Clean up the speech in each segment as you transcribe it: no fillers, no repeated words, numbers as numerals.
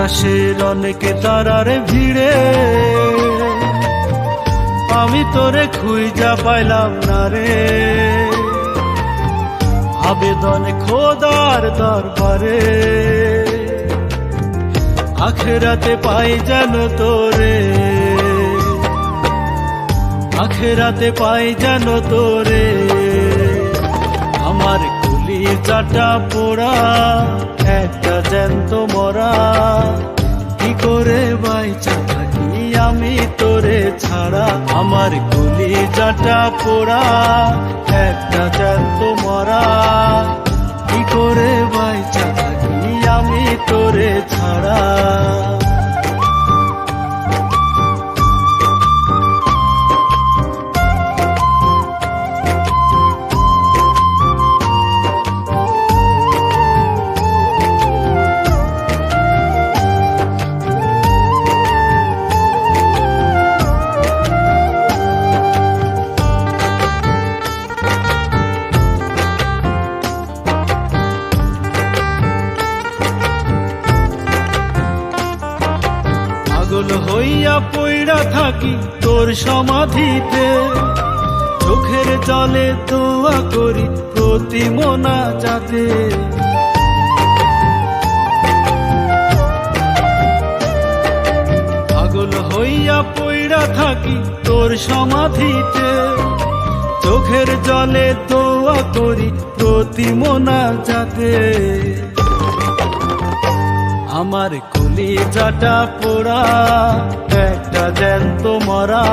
আকাশের অনেক তারার ভিড়ে আমি তোরে খুঁজা পাইলাম না রে। আবেদন খোদার দরবারে, আখেরাতে পাই যেন তোরে, আখেরাতে পাই যেন তোরে। আমার কলিজাটা পোড়া একটা জ্যান্ত মরা, কি করে বাইচা থাকি আমি তোরে ছাড়া। আমার কলিজাটা পোড়া একটা জ্যান্ত মরা, কি করে বাইচা থাকি আমি তোরে ছাড়া। পাগল হইয়া পইড়া থাকি তোর সমাধিতে, চোখের জলে দোয়া করি প্রতি মোনাজাতে। পাগল হইয়া পইড়া থাকি তোর সমাধিতে, চোখের জলে দোয়া করি প্রতি মোনাজাতে। আমার কলিজাটা পোড়া একটা জ্যান্ত মরা,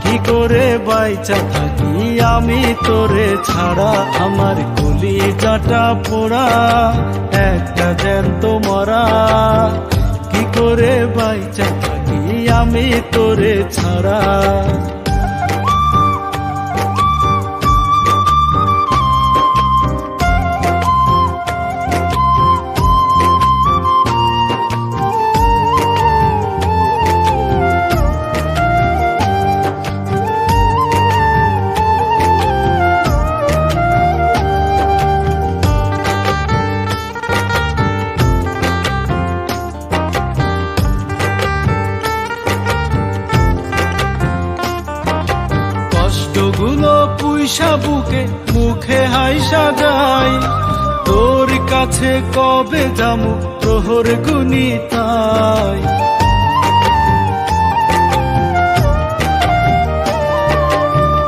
কি করে বাইচা থাকি আমি তোরে ছাড়া। আমার কলিজাটা পোড়া একটা জ্যান্ত মরা, কি করে বাইচা থাকি আমি তোরে ছাড়া। কষ্টগুলো পুইসা বুকে মুখে হাইসা যাই, তোর কাছে কবে যামু প্রহর গুনি তাই।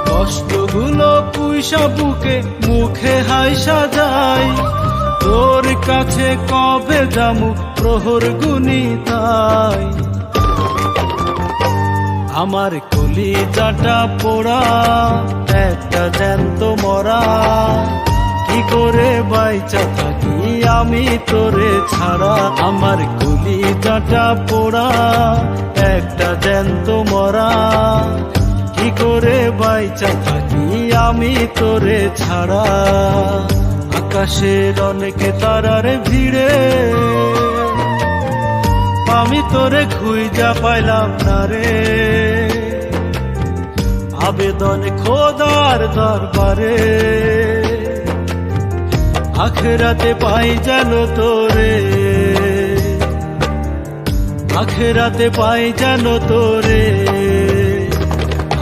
কষ্টগুলো পুইসা বুকে মুখে হাইসা যাই, তোর কাছে কবে যামু প্রহর গুনি তাই। আমার কলিজাটা পোড়া একটা জ্যান্ত মরা, কি করে বাইচা থাকি আমি তোরে ছাড়া। আমার কলিজাটা পোড়া একটা জ্যান্ত মরা, কি করে বাইচা থাকি আমি তোরে ছাড়া। আকাশের অনেক তারার ভিড়ে আমি তোরে খুঁজা পাইলাম না রে। আবেদন খোদার দরবারে, আখেরাতে পাই যেন তোরে, আখেরাতে পাই যেন তোরে।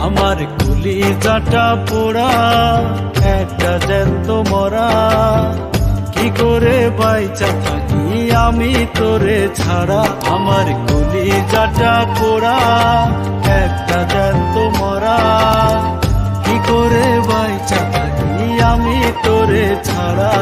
আমার কলিজাটা পোড়া একটা জ্যান্ত মরা, কি করে বাইচা থাকি আমি তোরে ছাড়া। আমার কলিজাটা পোড়া একটা জ্যান্ত মরা, কি করে বাইচা থাকি আমি তোরে ছাড়া।